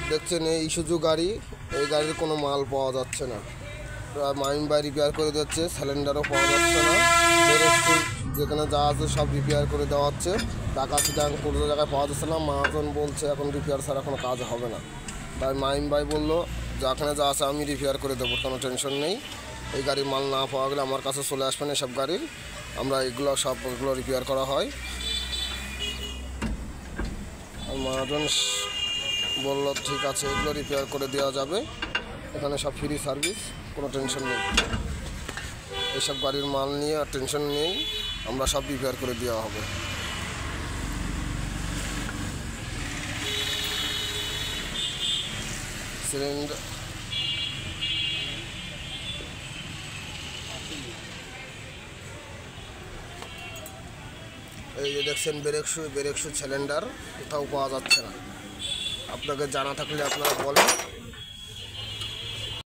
দেখছেন এই ইস্যুজু গাড়ি, এই গাড়ির কোনো মাল পাওয়া যাচ্ছে না। মাইম ভাই রিপেয়ার করে দিচ্ছে, সিলিন্ডারও পাওয়া যাচ্ছে না। যেখানে যা আছে সব রিপেয়ার করে দেওয়া হচ্ছে। টাকা সিটাং কোনো জায়গায় পাওয়া যাচ্ছে না। মহাজন বলছে এখন রিপেয়ার ছাড়া কোনো কাজ হবে না। তাই মাইম ভাই বললো যেখানে যা আছে আমি রিপেয়ার করে দেবো, কোনো টেনশন নেই। এই গাড়ির মাল না পাওয়া গেলে আমার কাছে চলে আসবেন। এসব গাড়ির আমরা সবগুলো রিপেয়ার করা হয়। আর মহাজন বললো ঠিক আছে, এগুলো রিপেয়ার করে দেওয়া যাবে, এখানে সব ফ্রি সার্ভিস, কোনো টেনশন নেই। এইসব গাড়ির মাল নিয়ে আর টেনশন নেই, আমরা সব রিপেয়ার করে দেওয়া হবে। সিলিন্ডার এই যে দেখছেন ব্রেক শু সিলিন্ডার কোথাও পাওয়া যাচ্ছে না। আপনাকে জানা থাকলে আপনারা বলেন।